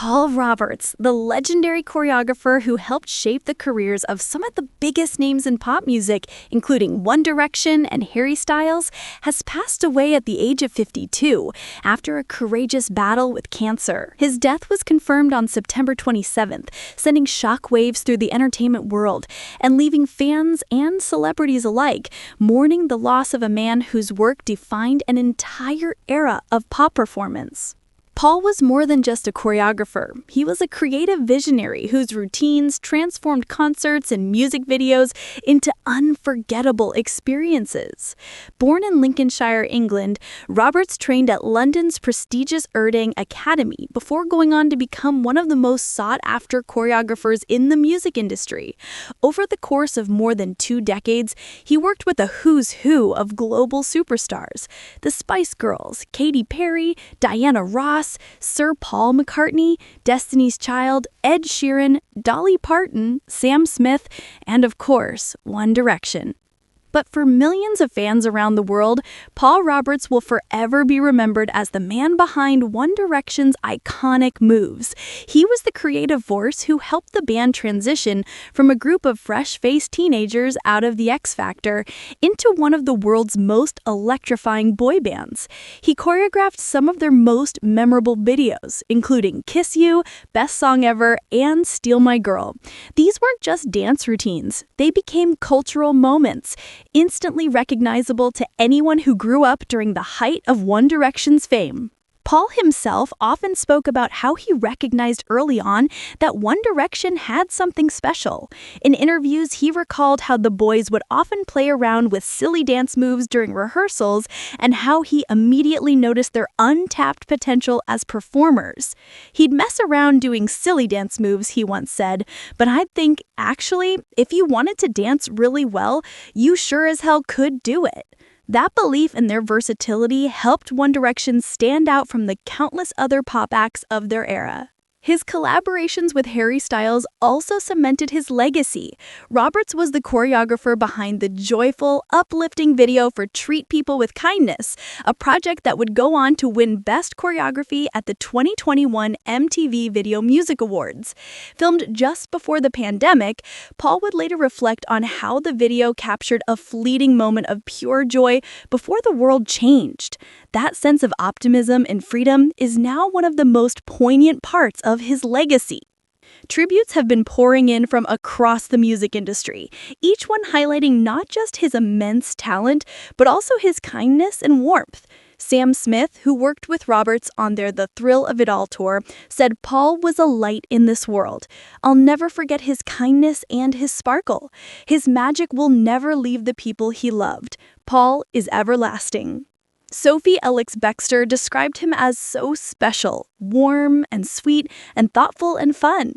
Paul Roberts, the legendary choreographer who helped shape the careers of some of the biggest names in pop music, including One Direction and Harry Styles, has passed away at the age of 52 after a courageous battle with cancer. His death was confirmed on September 27th, sending shockwaves through the entertainment world and leaving fans and celebrities alike mourning the loss of a man whose work defined an entire era of pop performance. Paul was more than just a choreographer. He was a creative visionary whose routines transformed concerts and music videos into unforgettable experiences. Born in Lincolnshire, England, Roberts trained at London's prestigious Erding Academy before going on to become one of the most sought-after choreographers in the music industry. Over the course of more than 2 decades, he worked with a who's who of global superstars: the Spice Girls, Katy Perry, Diana Ross, Sir Paul McCartney, Destiny's Child, Ed Sheeran, Dolly Parton, Sam Smith, and of course, One Direction. But for millions of fans around the world, Paul Roberts will forever be remembered as the man behind One Direction's iconic moves. He was the creative force who helped the band transition from a group of fresh-faced teenagers out of the X Factor into one of the world's most electrifying boy bands. He choreographed some of their most memorable videos, including Kiss You, Best Song Ever, and Steal My Girl. These weren't just dance routines. They became cultural moments, instantly recognizable to anyone who grew up during the height of One Direction's fame. Paul himself often spoke about how he recognized early on that One Direction had something special. In interviews, he recalled how the boys would often play around with silly dance moves during rehearsals and how he immediately noticed their untapped potential as performers. He'd mess around doing silly dance moves, he once said, but I'd think, actually, if you wanted to dance really well, you sure as hell could do it. That belief in their versatility helped One Direction stand out from the countless other pop acts of their era. His collaborations with Harry Styles also cemented his legacy. Roberts was the choreographer behind the joyful, uplifting video for Treat People with Kindness, a project that would go on to win Best Choreography at the 2021 MTV Video Music Awards. Filmed just before the pandemic, Paul would later reflect on how the video captured a fleeting moment of pure joy before the world changed. That sense of optimism and freedom is now one of the most poignant parts of his legacy. Tributes have been pouring in from across the music industry, each one highlighting not just his immense talent, but also his kindness and warmth. Sam Smith, who worked with Roberts on their The Thrill of It All tour, said Paul was a light in this world. I'll never forget his kindness and his sparkle. His magic will never leave the people he loved. Paul is everlasting. Sophie Ellis-Bextor described him as so special, warm and sweet and thoughtful and fun.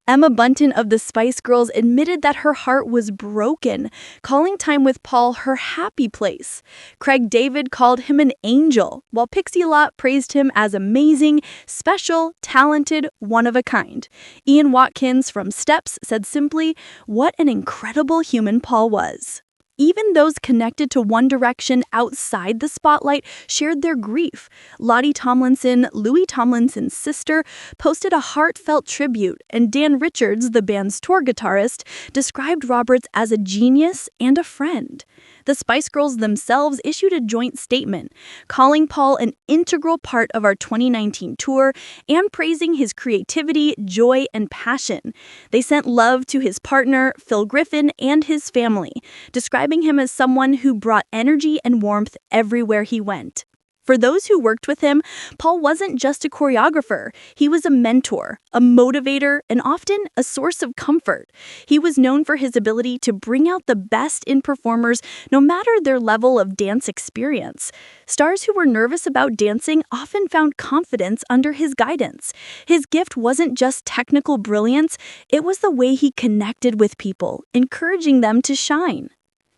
Emma Bunton of the Spice Girls admitted that her heart was broken, calling time with Paul her happy place. Craig David called him an angel, while Pixie Lott praised him as amazing, special, talented, one of a kind. Ian Watkins from Steps said simply, "What an incredible human Paul was." Even those connected to One Direction outside the spotlight shared their grief. Lottie Tomlinson, Louis Tomlinson's sister, posted a heartfelt tribute, and Dan Richards, the band's tour guitarist, described Roberts as a genius and a friend. The Spice Girls themselves issued a joint statement, calling Paul an integral part of our 2019 tour and praising his creativity, joy, and passion. They sent love to his partner, Phil Griffin, and his family, describing him as someone who brought energy and warmth everywhere he went. For those who worked with him, Paul wasn't just a choreographer. He was a mentor, a motivator, and often a source of comfort. He was known for his ability to bring out the best in performers, no matter their level of dance experience. Stars who were nervous about dancing often found confidence under his guidance. His gift wasn't just technical brilliance, it was the way he connected with people, encouraging them to shine.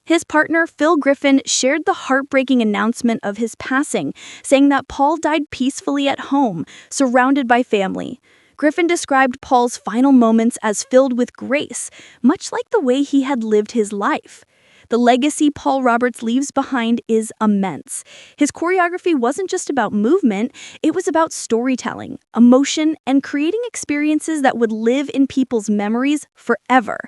His partner, Phil Griffin, shared the heartbreaking announcement of his passing, saying that Paul died peacefully at home, surrounded by family. Griffin described Paul's final moments as filled with grace, much like the way he had lived his life. The legacy Paul Roberts leaves behind is immense. His choreography wasn't just about movement, it was about storytelling, emotion, and creating experiences that would live in people's memories forever.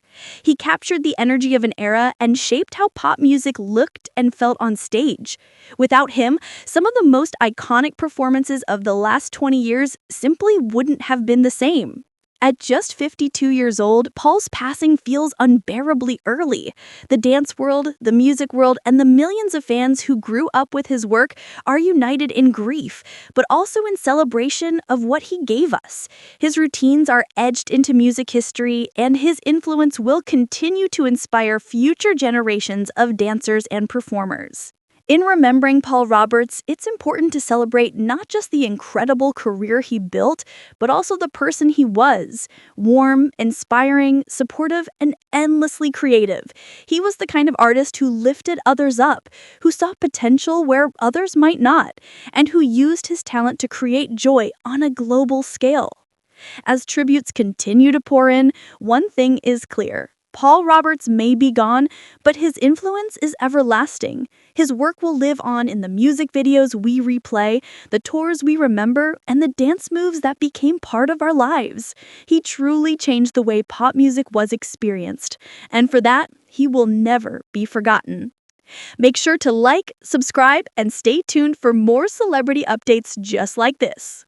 He captured the energy of an era and shaped how pop music looked and felt on stage. Without him, some of the most iconic performances of the last 20 years simply wouldn't have been the same. At just 52 years old, Paul's passing feels unbearably early. The dance world, the music world, and the millions of fans who grew up with his work are united in grief, but also in celebration of what he gave us. His routines are etched into music history, and his influence will continue to inspire future generations of dancers and performers. In remembering Paul Roberts, it's important to celebrate not just the incredible career he built, but also the person he was. Warm, inspiring, supportive, and endlessly creative. He was the kind of artist who lifted others up, who saw potential where others might not, and who used his talent to create joy on a global scale. As tributes continue to pour in, one thing is clear. Paul Roberts may be gone, but his influence is everlasting. His work will live on in the music videos we replay, the tours we remember, and the dance moves that became part of our lives. He truly changed the way pop music was experienced, and for that, he will never be forgotten. Make sure to like, subscribe, and stay tuned for more celebrity updates just like this.